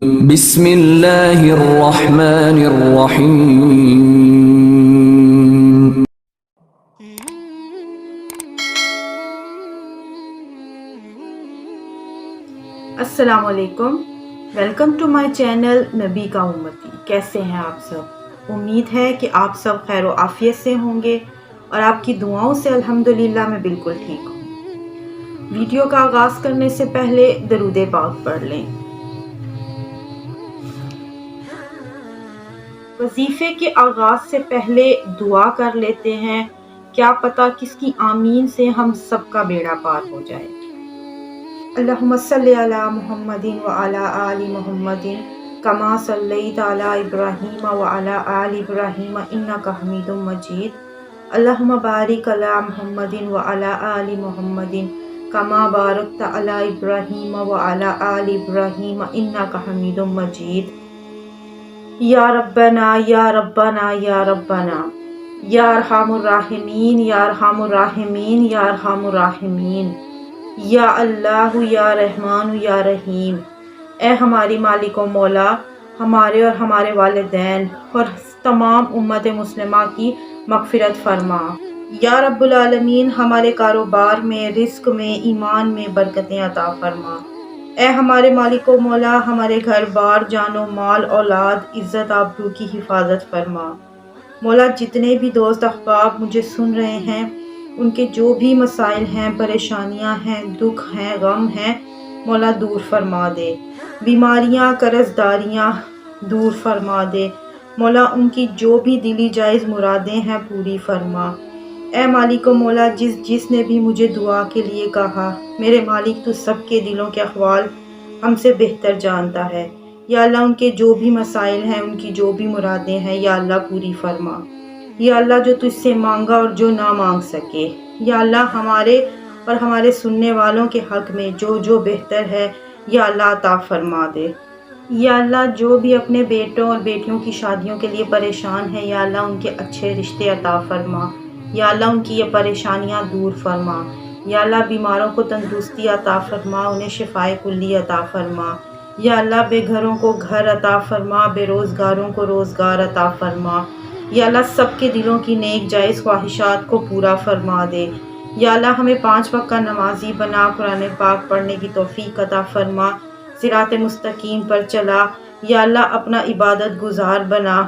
بسم اللہ الرحمن الرحیم۔ السلام علیکم، ویلکم ٹو مائی چینل نبی کا امتی۔ کیسے ہیں آپ سب؟ امید ہے کہ آپ سب خیر و عافیت سے ہوں گے اور آپ کی دعاؤں سے الحمدللہ میں بالکل ٹھیک ہوں۔ ویڈیو کا آغاز کرنے سے پہلے درود پاک پڑھ لیں۔ وظیفے کے آغاز سے پہلے دعا کر لیتے ہیں، کیا پتہ کس کی آمین سے ہم سب کا بیڑا پار ہو جائے۔ اللہم صلی علی محمد وعلی آل محمد کما صلیت علی ابراہیم وعلی آل ابراہیم انک حمید مجید۔ اللہم بارک علی محمد وعلی آل محمد کما بارکت علی ابراہیم وعلی آل ابراہیم انک حمید مجید۔ یا ربنا یا ربنا یا ربنا یا ارحم الراحمین یا ارحم الراحمین یا ارحم الراحمین، یا اللہ یا رحمان یا رحیم۔ اے ہماری مالک و مولا، ہمارے اور ہمارے والدین اور تمام امت مسلمہ کی مغفرت فرما۔ یا رب العالمین، ہمارے کاروبار میں، رزق میں، ایمان میں برکتیں عطا فرما۔ اے ہمارے مالک و مولا، ہمارے گھر بار، جان و مال، اولاد، عزت آبرو کی حفاظت فرما۔ مولا، جتنے بھی دوست احباب مجھے سن رہے ہیں، ان کے جو بھی مسائل ہیں، پریشانیاں ہیں، دکھ ہیں، غم ہیں، مولا دور فرما دے۔ بیماریاں، قرض داریاں دور فرما دے۔ مولا، ان کی جو بھی دلی جائز مرادیں ہیں پوری فرما۔ اے مالک و مولا، جس نے بھی مجھے دعا کے لیے کہا، میرے مالک تو سب کے دلوں کے احوال ہم سے بہتر جانتا ہے۔ یا اللہ، ان کے جو بھی مسائل ہیں، ان کی جو بھی مرادیں ہیں، یا اللہ پوری فرما۔ یا اللہ، جو تجھ سے مانگا اور جو نہ مانگ سکے، یا اللہ ہمارے اور ہمارے سننے والوں کے حق میں جو بہتر ہے، یا اللہ عطا فرما دے۔ یا اللہ، جو بھی اپنے بیٹوں اور بیٹیوں کی شادیوں کے لیے پریشان ہے، یا اللہ ان کے اچھے رشتے عطا فرما۔ یا اللہ ان کی یہ پریشانیاں دور فرما۔ یا اللہ بیماروں کو تندرستی عطا فرما، انہیں شفائے کلی عطا فرما۔ یا اللہ بے گھروں کو گھر عطا فرما، بے روزگاروں کو روزگار عطا فرما۔ یا اللہ سب کے دلوں کی نیک جائز خواہشات کو پورا فرما دے۔ یا اللہ ہمیں 5 وقت کا نمازی بنا، قرآن پاک پڑھنے کی توفیق عطا فرما، صراط مستقیم پر چلا۔ یا اللہ اپنا عبادت گزار بنا۔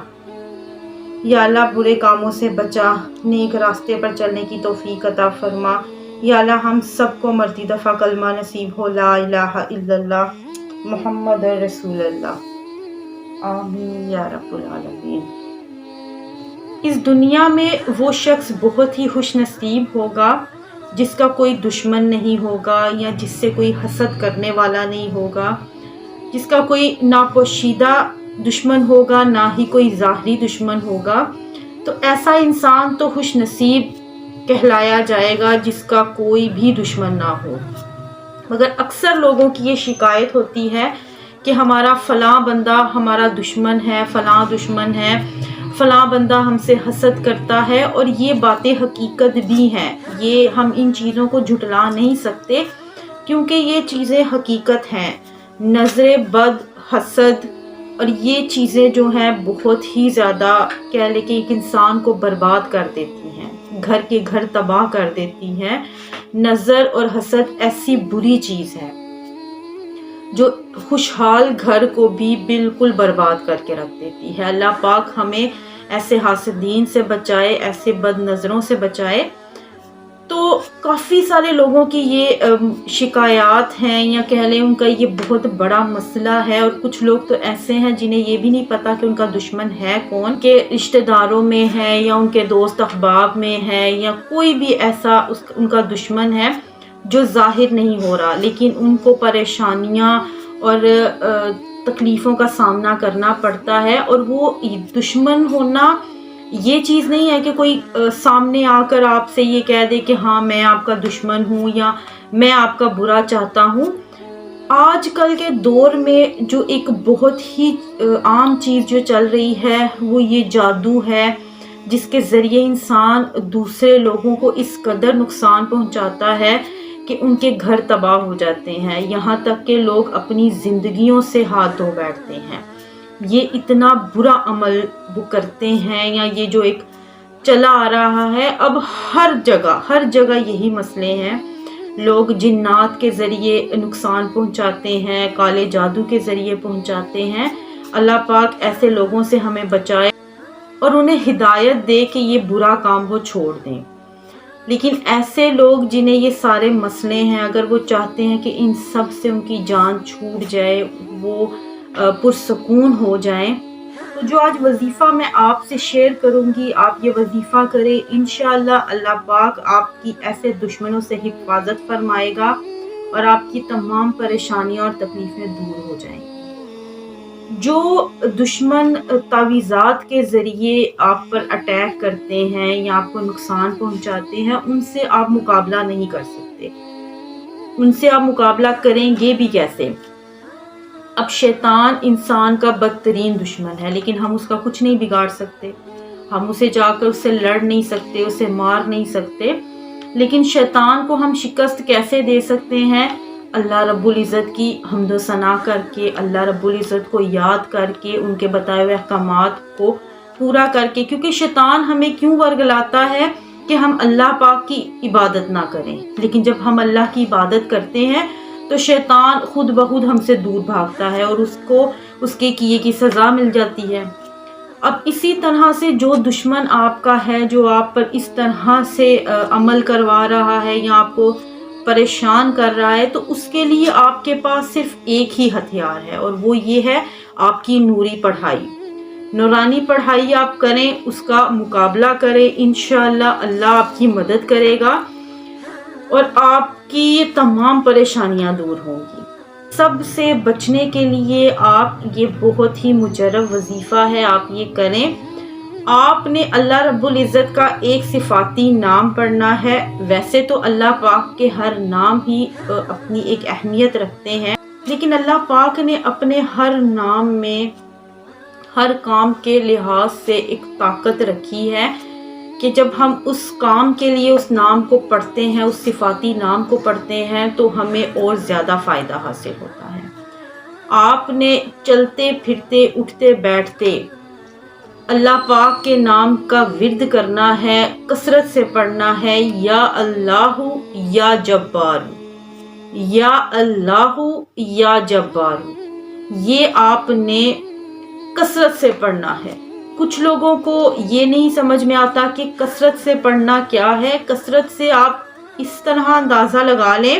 یا اللہ برے کاموں سے بچا، نیک راستے پر چلنے کی توفیق عطا فرما۔ یا اللہ ہم سب کو مرتی دفعہ کلمہ نصیب ہو، لا الہ الا اللہ محمد رسول اللہ۔ آمین یا رب العالمین۔ اس دنیا میں وہ شخص بہت ہی خوش نصیب ہوگا جس کا کوئی دشمن نہیں ہوگا، یا جس سے کوئی حسد کرنے والا نہیں ہوگا، جس کا کوئی ناپوشیدہ دشمن ہوگا، نہ ہی کوئی ظاہری دشمن ہوگا۔ تو ایسا انسان تو خوش نصیب کہلایا جائے گا جس کا کوئی بھی دشمن نہ ہو۔ مگر اکثر لوگوں کی یہ شکایت ہوتی ہے کہ ہمارا فلاں بندہ ہمارا دشمن ہے، فلاں دشمن ہے، فلاں بندہ ہم سے حسد کرتا ہے، اور یہ باتیں حقیقت بھی ہیں۔ یہ ہم ان چیزوں کو جھٹلا نہیں سکتے، کیونکہ یہ چیزیں حقیقت ہیں۔ نظر بد، حسد اور یہ چیزیں جو ہیں بہت ہی زیادہ کہہ لے کہ ایک انسان کو برباد کر دیتی ہیں، گھر کے گھر تباہ کر دیتی ہیں۔ نظر اور حسد ایسی بری چیز ہے جو خوشحال گھر کو بھی بالکل برباد کر کے رکھ دیتی ہے۔ اللہ پاک ہمیں ایسے حاسدین سے بچائے، ایسے بد نظروں سے بچائے۔ تو کافی سارے لوگوں کی یہ شکایات ہیں، یا کہہ لیں ان کا یہ بہت بڑا مسئلہ ہے، اور کچھ لوگ تو ایسے ہیں جنہیں یہ بھی نہیں پتا کہ ان کا دشمن ہے کون، کہ رشتہ داروں میں ہے، یا ان کے دوست احباب میں ہے، یا کوئی بھی ایسا ان کا دشمن ہے جو ظاہر نہیں ہو رہا، لیکن ان کو پریشانیاں اور تکلیفوں کا سامنا کرنا پڑتا ہے۔ اور وہ دشمن ہونا یہ چیز نہیں ہے کہ کوئی سامنے آ کر آپ سے یہ کہہ دے کہ ہاں میں آپ کا دشمن ہوں، یا میں آپ کا برا چاہتا ہوں۔ آج کل کے دور میں جو ایک بہت ہی عام چیز جو چل رہی ہے وہ یہ جادو ہے، جس کے ذریعے انسان دوسرے لوگوں کو اس قدر نقصان پہنچاتا ہے کہ ان کے گھر تباہ ہو جاتے ہیں، یہاں تک کہ لوگ اپنی زندگیوں سے ہاتھ دھو بیٹھتے ہیں۔ یہ اتنا برا عمل وہ کرتے ہیں، یا یہ جو ایک چلا آ رہا ہے اب ہر جگہ یہی مسئلے ہیں۔ لوگ جنات کے ذریعے نقصان پہنچاتے ہیں، کالے جادو کے ذریعے پہنچاتے ہیں۔ اللہ پاک ایسے لوگوں سے ہمیں بچائے اور انہیں ہدایت دے کہ یہ برا کام وہ چھوڑ دیں۔ لیکن ایسے لوگ جنہیں یہ سارے مسئلے ہیں، اگر وہ چاہتے ہیں کہ ان سب سے ان کی جان چھوٹ جائے، وہ پرسکون ہو جائیں، تو جو آج وظیفہ میں آپ سے شیئر کروں گی، آپ یہ وظیفہ کریں، انشاءاللہ اللہ پاک آپ کی ایسے دشمنوں سے حفاظت فرمائے گا اور آپ کی تمام پریشانیاں اور تکلیفیں دور ہو جائیں گی۔ جو دشمن تعویذات کے ذریعے آپ پر اٹیک کرتے ہیں یا آپ کو نقصان پہنچاتے ہیں، ان سے آپ مقابلہ نہیں کر سکتے، ان سے آپ مقابلہ کریں گے بھی کیسے؟ اب شیطان انسان کا بدترین دشمن ہے، لیکن ہم اس کا کچھ نہیں بگاڑ سکتے، ہم اسے جا کر اس سے لڑ نہیں سکتے، اسے مار نہیں سکتے، لیکن شیطان کو ہم شکست کیسے دے سکتے ہیں؟ اللہ رب العزت کی حمد و ثنا کر کے، اللہ رب العزت کو یاد کر کے، ان کے بتائے ہوئے احکامات کو پورا کر کے، کیونکہ شیطان ہمیں کیوں ورگلاتا ہے کہ ہم اللہ پاک کی عبادت نہ کریں، لیکن جب ہم اللہ کی عبادت کرتے ہیں تو شیطان خود بخود ہم سے دور بھاگتا ہے اور اس کو اس کے کیے کی سزا مل جاتی ہے۔ اب اسی طرح سے جو دشمن آپ کا ہے، جو آپ پر اس طرح سے عمل کروا رہا ہے یا آپ کو پریشان کر رہا ہے، تو اس کے لیے آپ کے پاس صرف ایک ہی ہتھیار ہے، اور وہ یہ ہے آپ کی نوری پڑھائی، نورانی پڑھائی آپ کریں، اس کا مقابلہ کریں، انشاءاللہ اللہ آپ کی مدد کرے گا اور آپ کی یہ تمام پریشانیاں دور ہوں گی۔ سب سے بچنے کے لیے آپ یہ بہت ہی مجرب وظیفہ ہے، آپ یہ کریں۔ آپ نے اللہ رب العزت کا ایک صفاتی نام پڑھنا ہے۔ ویسے تو اللہ پاک کے ہر نام ہی اپنی ایک اہمیت رکھتے ہیں، لیکن اللہ پاک نے اپنے ہر نام میں ہر کام کے لحاظ سے ایک طاقت رکھی ہے کہ جب ہم اس کام کے لیے اس نام کو پڑھتے ہیں، اس صفاتی نام کو پڑھتے ہیں، تو ہمیں اور زیادہ فائدہ حاصل ہوتا ہے۔ آپ نے چلتے پھرتے اٹھتے بیٹھتے اللہ پاک کے نام کا ورد کرنا ہے، کثرت سے پڑھنا ہے، یا اللہ یا جبار، یا اللہ یا جبار، یہ آپ نے کثرت سے پڑھنا ہے۔ کچھ لوگوں کو یہ نہیں سمجھ میں آتا کہ کثرت سے پڑھنا کیا ہے۔ کثرت سے آپ اس طرح اندازہ لگا لیں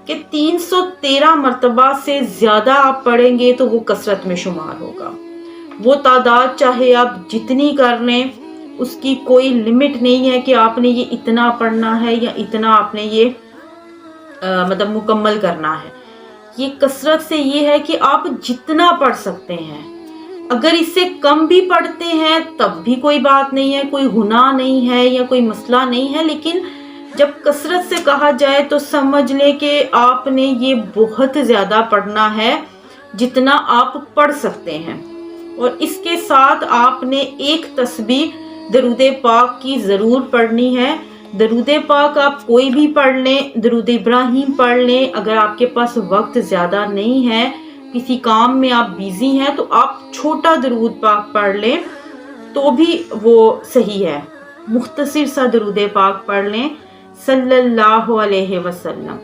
کہ 313 مرتبہ سے زیادہ آپ پڑھیں گے تو وہ کثرت میں شمار ہوگا۔ وہ تعداد چاہے آپ جتنی کر لیں، اس کی کوئی لمٹ نہیں ہے کہ آپ نے یہ اتنا پڑھنا ہے یا اتنا آپ نے یہ مکمل کرنا ہے۔ یہ کثرت سے یہ ہے کہ آپ جتنا پڑھ سکتے ہیں، اگر اس سے کم بھی پڑھتے ہیں تب بھی کوئی بات نہیں ہے، کوئی گناہ نہیں ہے یا کوئی مسئلہ نہیں ہے، لیکن جب کثرت سے کہا جائے تو سمجھ لیں کہ آپ نے یہ بہت زیادہ پڑھنا ہے جتنا آپ پڑھ سکتے ہیں۔ اور اس کے ساتھ آپ نے ایک تسبیح درود پاک کی ضرور پڑھنی ہے۔ درود پاک آپ کوئی بھی پڑھ لیں، درود ابراہیم پڑھ لیں، اگر آپ کے پاس وقت زیادہ نہیں ہے، کسی کام میں آپ بیزی ہیں، تو آپ چھوٹا درود پاک پڑھ لیں تو بھی وہ صحیح ہے۔ مختصر سا درود پاک پڑھ لیں، صلی اللہ علیہ وسلم،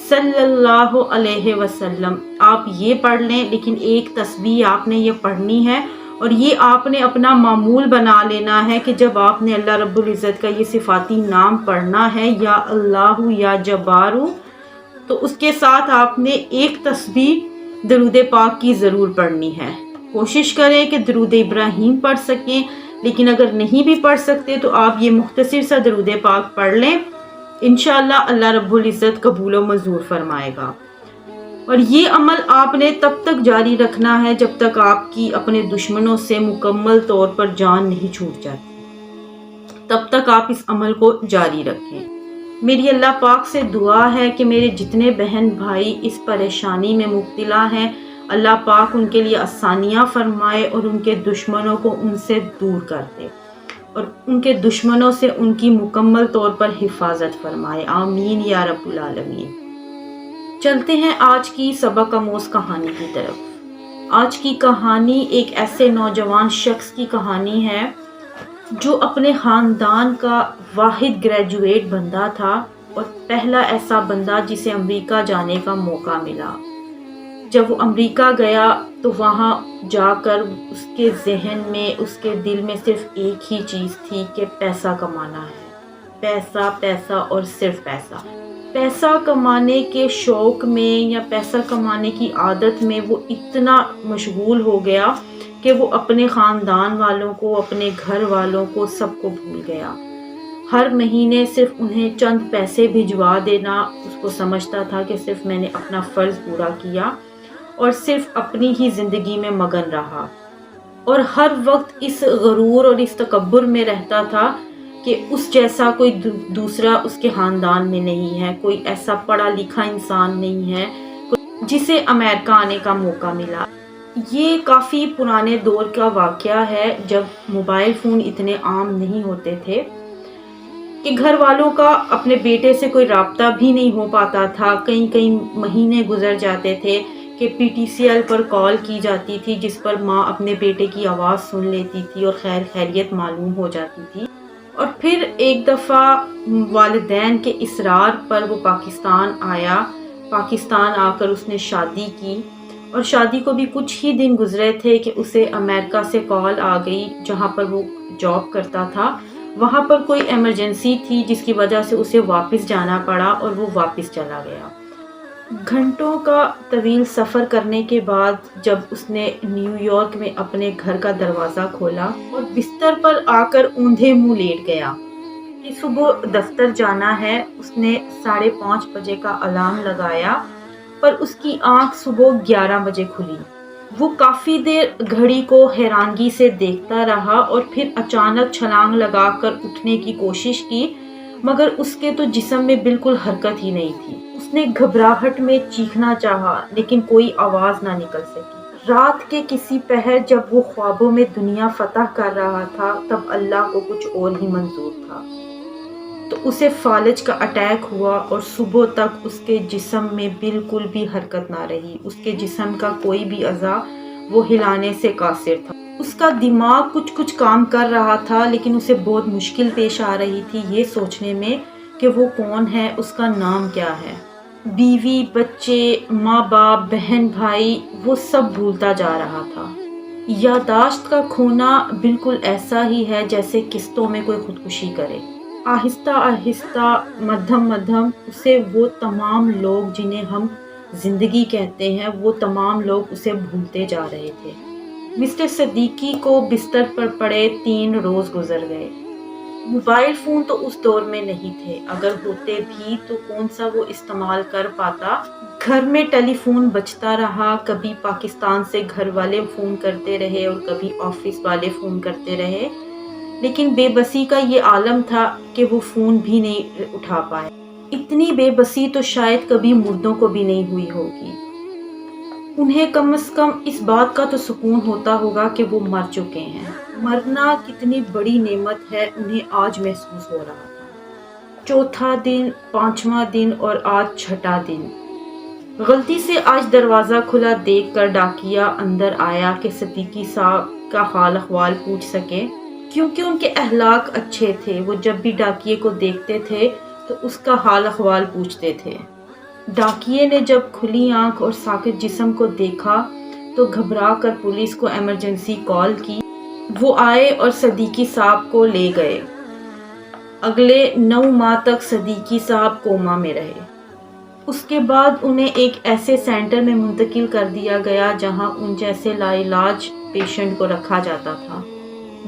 صلی اللہ علیہ وسلم، آپ یہ پڑھ لیں، لیکن ایک تسبیح آپ نے یہ پڑھنی ہے، اور یہ آپ نے اپنا معمول بنا لینا ہے کہ جب آپ نے اللہ رب العزت کا یہ صفاتی نام پڑھنا ہے، یا اللہ یا جبارو، تو اس کے ساتھ آپ نے ایک تسبیح درود پاک کی ضرور پڑھنی ہے۔ کوشش کریں کہ درود ابراہیم پڑھ سکیں، لیکن اگر نہیں بھی پڑھ سکتے تو آپ یہ مختصر سا درود پاک پڑھ لیں، انشاءاللہ اللہ رب العزت قبول و منظور فرمائے گا۔ اور یہ عمل آپ نے تب تک جاری رکھنا ہے جب تک آپ کی اپنے دشمنوں سے مکمل طور پر جان نہیں چھوٹ جاتی، تب تک آپ اس عمل کو جاری رکھیں۔ میری اللہ پاک سے دعا ہے کہ میرے جتنے بہن بھائی اس پریشانی میں مبتلا ہیں، اللہ پاک ان کے لیے آسانیاں فرمائے اور ان کے دشمنوں کو ان سے دور کر دے۔ اور ان کے دشمنوں سے ان کی مکمل طور پر حفاظت فرمائے، آمین یا رب العالمین۔ چلتے ہیں آج کی سبق آموز کہانی کی طرف۔ آج کی کہانی ایک ایسے نوجوان شخص کی کہانی ہے جو اپنے خاندان کا واحد گریجویٹ بندہ تھا اور پہلا ایسا بندہ جسے امریکہ جانے کا موقع ملا۔ جب وہ امریکہ گیا تو وہاں جا کر اس کے ذہن میں، اس کے دل میں صرف ایک ہی چیز تھی کہ پیسہ کمانا ہے، پیسہ پیسہ اور صرف پیسہ۔ پیسہ کمانے کے شوق میں یا پیسہ کمانے کی عادت میں وہ اتنا مشغول ہو گیا کہ وہ اپنے خاندان والوں کو، اپنے گھر والوں کو، سب کو بھول گیا۔ ہر مہینے صرف انہیں چند پیسے بھجوا دینا، اس کو سمجھتا تھا کہ صرف میں نے اپنا فرض پورا کیا اور صرف اپنی ہی زندگی میں مگن رہا، اور ہر وقت اس غرور اور اس تکبر میں رہتا تھا کہ اس جیسا کوئی دوسرا اس کے خاندان میں نہیں ہے، کوئی ایسا پڑھا لکھا انسان نہیں ہے جسے امریکہ آنے کا موقع ملا۔ یہ کافی پرانے دور کا واقعہ ہے جب موبائل فون اتنے عام نہیں ہوتے تھے کہ گھر والوں کا اپنے بیٹے سے کوئی رابطہ بھی نہیں ہو پاتا تھا۔ کئی مہینے گزر جاتے تھے کہ پی ٹی سی ایل پر کال کی جاتی تھی جس پر ماں اپنے بیٹے کی آواز سن لیتی تھی اور خیریت معلوم ہو جاتی تھی۔ اور پھر ایک دفعہ والدین کے اصرار پر وہ پاکستان آیا۔ پاکستان آ کر اس نے شادی کی، اور شادی کو بھی کچھ ہی دن گزرے تھے کہ اسے امریکہ سے کال آ گئی جہاں پر وہ جاب کرتا تھا۔ وہاں پر کوئی ایمرجنسی تھی جس کی وجہ سے اسے واپس جانا پڑا اور وہ واپس چلا گیا۔ گھنٹوں کا طویل سفر کرنے کے بعد جب اس نے نیو یارک میں اپنے گھر کا دروازہ کھولا اور بستر پر آ کر اوندھے منہ لیٹ گیا کہ صبح دفتر جانا ہے، اس نے 5:30 بجے کا الارم لگایا پر اس کی آنکھ صبح 11 بجے کھلی۔ وہ کافی دیر گھڑی کو حیرانگی سے دیکھتا رہا اور پھر اچانک چھلانگ لگا کر اٹھنے کی کوشش کی، مگر اس کے تو جسم میں بالکل حرکت ہی نہیں تھی۔ اس نے گھبراہٹ میں چیخنا چاہا لیکن کوئی آواز نہ نکل سکی۔ رات کے کسی پہر جب وہ خوابوں میں دنیا فتح کر رہا تھا تب اللہ کو کچھ اور ہی منظور تھا، تو اسے فالج کا اٹیک ہوا اور صبح تک اس کے جسم میں بالکل بھی حرکت نہ رہی۔ اس کے جسم کا کوئی بھی اعضا وہ ہلانے سے قاصر تھا۔ اس کا دماغ کچھ کام کر رہا تھا لیکن اسے بہت مشکل پیش آ رہی تھی یہ سوچنے میں کہ وہ کون ہے، اس کا نام کیا ہے۔ بیوی، بچے، ماں باپ، بہن بھائی، وہ سب بھولتا جا رہا تھا۔ یادداشت کا کھونا بالکل ایسا ہی ہے جیسے قسطوں میں کوئی خودکشی کرے۔ آہستہ آہستہ مدھم اسے وہ تمام لوگ جنہیں ہم زندگی کہتے ہیں، وہ تمام لوگ اسے بھولتے جا رہے تھے۔ مسٹر صدیقی کو بستر پر پڑے 3 روز گزر گئے۔ موبائل فون تو اس دور میں نہیں تھے، اگر ہوتے بھی تو کون سا وہ استعمال کر پاتا۔ گھر میں ٹیلی فون بجتا رہا، کبھی پاکستان سے گھر والے فون کرتے رہے اور کبھی آفس والے فون کرتے رہے، لیکن بے بسی کا یہ عالم تھا کہ وہ فون بھی نہیں اٹھا پائے۔ اتنی بے بسی تو شاید کبھی مردوں کو بھی نہیں ہوئی ہوگی۔ انہیں کم از کم اس بات کا تو سکون ہوتا ہوگا کہ وہ مر چکے ہیں۔ مرنا کتنی بڑی نعمت ہے انہیں آج محسوس ہو رہا تھا۔ 4تھا دن، 5واں دن اور آج 6ٹھا دن۔ غلطی سے آج دروازہ کھلا دیکھ کر ڈاکیا اندر آیا کہ صدیقی صاحب کا حال احوال پوچھ سکے، کیونکہ ان کے اخلاق اچھے تھے۔ وہ جب بھی ڈاکیے کو دیکھتے تھے تو اس کا حال احوال پوچھتے تھے۔ ڈاکیے نے جب کھلی آنکھ اور ساکت جسم کو دیکھا تو گھبرا کر پولیس کو ایمرجنسی کال کی۔ وہ آئے اور صدیقی صاحب کو لے گئے۔ اگلے 9 ماہ تک صدیقی صاحب کوما میں رہے۔ اس کے بعد انہیں ایک ایسے سینٹر میں منتقل کر دیا گیا جہاں ان جیسے لاعلاج پیشنٹ کو رکھا جاتا تھا۔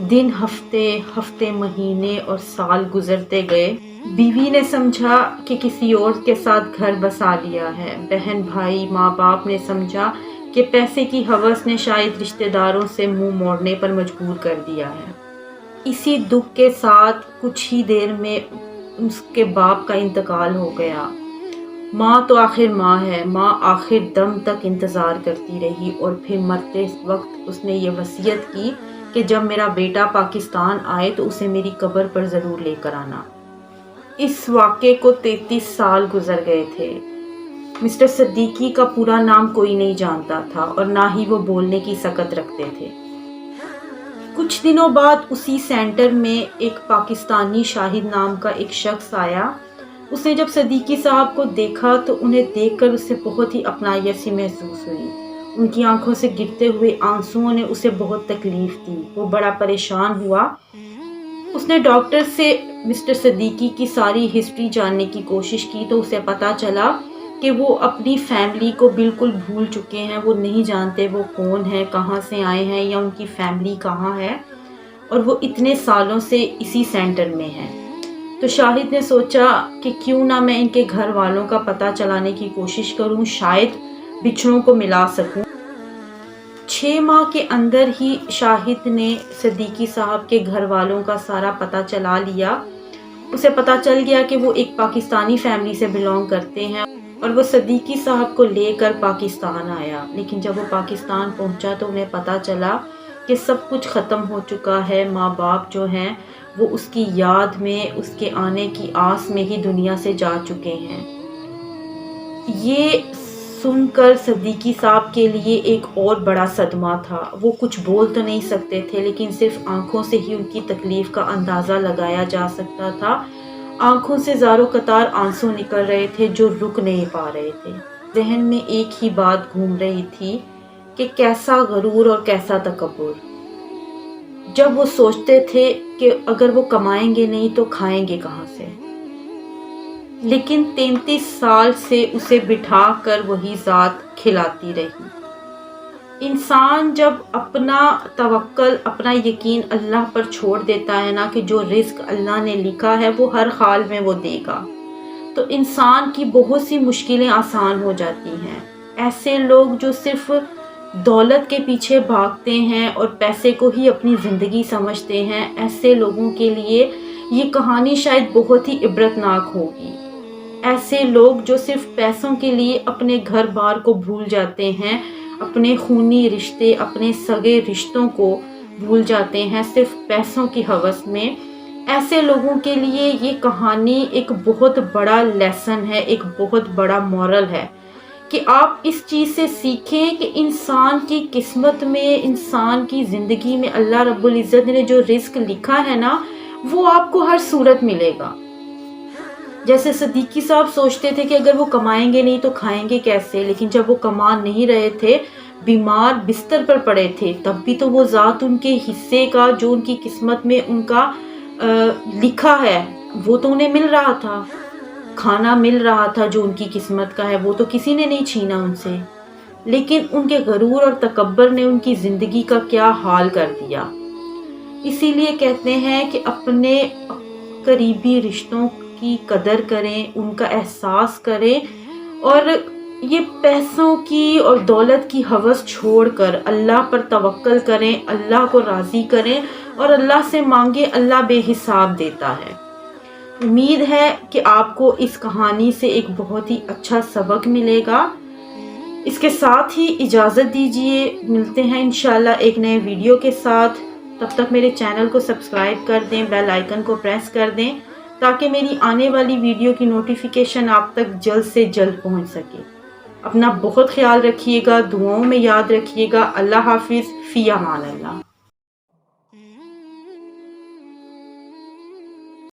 دن، ہفتے، مہینے اور سال گزرتے گئے۔ بیوی نے سمجھا کہ کسی اور کے ساتھ گھر بسا لیا ہے۔ بہن بھائی، ماں باپ نے سمجھا کہ پیسے کی ہوس نے شاید رشتہ داروں سے منہ موڑنے پر مجبور کر دیا ہے۔ اسی دکھ کے ساتھ کچھ ہی دیر میں اس کے باپ کا انتقال ہو گیا۔ ماں تو آخر ماں ہے، ماں آخر دم تک انتظار کرتی رہی اور پھر مرتے وقت اس نے یہ وصیت کی کہ کہ جب میرا بیٹا پاکستان آئے تو اسے میری قبر پر ضرور لے کر آنا۔ اس واقعے کو 33 سال گزر گئے تھے۔ مسٹر صدیقی کا پورا نام کوئی نہیں جانتا تھا اور نہ ہی وہ بولنے کی سکت رکھتے تھے۔ کچھ دنوں بعد اسی سینٹر میں ایک پاکستانی شاہد نام کا ایک شخص آیا۔ اس نے جب صدیقی صاحب کو دیکھا تو انہیں دیکھ کر اسے بہت ہی اپنائیت سی محسوس ہوئی۔ ان کی آنکھوں سے گرتے ہوئے آنسوؤں نے اسے بہت تکلیف دی۔ وہ بڑا پریشان ہوا۔ اس نے ڈاکٹر سے مسٹر صدیقی کی ساری ہسٹری جاننے کی کوشش کی تو اسے پتہ چلا کہ وہ اپنی فیملی کو بالکل بھول چکے ہیں۔ وہ نہیں جانتے وہ کون ہیں، کہاں سے آئے ہیں یا ان کی فیملی کہاں ہے، اور وہ اتنے سالوں سے اسی سینٹر میں ہیں۔ تو شاہد نے سوچا کہ کیوں نہ میں ان کے گھر والوں کا پتہ چلانے کی کوشش کروں، شاید بچھڑوں کو ملا سکوں۔ 6 ماہ کے اندر ہی شاہد نے صدیقی صاحب کے گھر والوں کا سارا پتہ چلا لیا۔ اسے پتہ چل گیا کہ وہ ایک پاکستانی فیملی سے بلونگ کرتے ہیں اور وہ صدیقی صاحب کو لے کر پاکستان آیا۔ لیکن جب وہ پاکستان پہنچا تو انہیں پتہ چلا کہ سب کچھ ختم ہو چکا ہے۔ ماں باپ جو ہیں وہ اس کی یاد میں، اس کے آنے کی آس میں ہی دنیا سے جا چکے ہیں۔ یہ سن کر صدیقی صاحب کے لیے ایک اور بڑا صدمہ تھا۔ وہ کچھ بول تو نہیں سکتے تھے لیکن صرف آنکھوں سے ہی ان کی تکلیف کا اندازہ لگایا جا سکتا تھا۔ آنکھوں سے زاروں قطار آنسو نکل رہے تھے جو رک نہیں پا رہے تھے۔ ذہن میں ایک ہی بات گھوم رہی تھی کہ کیسا غرور اور کیسا تکبر۔ جب وہ سوچتے تھے کہ اگر وہ کمائیں گے نہیں تو کھائیں گے کہاں سے، لیکن 33 سال سے اسے بٹھا کر وہی ذات کھلاتی رہی۔ انسان جب اپنا توکل، اپنا یقین اللہ پر چھوڑ دیتا ہے نا کہ جو رزق اللہ نے لکھا ہے وہ ہر حال میں وہ دے گا، تو انسان کی بہت سی مشکلیں آسان ہو جاتی ہیں۔ ایسے لوگ جو صرف دولت کے پیچھے بھاگتے ہیں اور پیسے کو ہی اپنی زندگی سمجھتے ہیں، ایسے لوگوں کے لیے یہ کہانی شاید بہت ہی عبرتناک ہوگی۔ ایسے لوگ جو صرف پیسوں کے لیے اپنے گھر بار کو بھول جاتے ہیں، اپنے خونی رشتے، اپنے سگے رشتوں کو بھول جاتے ہیں صرف پیسوں کی ہوس میں، ایسے لوگوں کے لیے یہ کہانی ایک بہت بڑا لیسن ہے، ایک بہت بڑا مورل ہے کہ آپ اس چیز سے سیکھیں کہ انسان کی قسمت میں، انسان کی زندگی میں اللہ رب العزت نے جو رزق لکھا ہے نا وہ آپ کو ہر صورت ملے گا۔ جیسے صدیقی صاحب سوچتے تھے کہ اگر وہ کمائیں گے نہیں تو کھائیں گے کیسے، لیکن جب وہ کما نہیں رہے تھے، بیمار بستر پر پڑے تھے، تب بھی تو وہ ذات ان کے حصے کا جو ان کی قسمت میں ان کا لکھا ہے وہ تو انہیں مل رہا تھا، کھانا مل رہا تھا جو ان کی قسمت کا ہے، وہ تو کسی نے نہیں چھینا ان سے۔ لیکن ان کے غرور اور تکبر نے ان کی زندگی کا کیا حال کر دیا۔ اسی لیے کہتے ہیں کہ اپنے قریبی رشتوں کی قدر کریں، ان کا احساس کریں، اور یہ پیسوں کی اور دولت کی ہوس چھوڑ کر اللہ پر توکل کریں، اللہ کو راضی کریں اور اللہ سے مانگیں، اللہ بے حساب دیتا ہے۔ امید ہے کہ آپ کو اس کہانی سے ایک بہت ہی اچھا سبق ملے گا۔ اس کے ساتھ ہی اجازت دیجیے، ملتے ہیں انشاءاللہ ایک نئے ویڈیو کے ساتھ۔ تب تک میرے چینل کو سبسکرائب کر دیں، بیل آئیکن کو پریس کر دیں تاکہ میری آنے والی ویڈیو کی نوٹیفیکیشن آپ تک جلد سے جلد پہنچ سکے۔ اپنا بہت خیال رکھیے گا، دعاؤں میں یاد رکھیے گا۔ اللہ حافظ، فی امان اللہ۔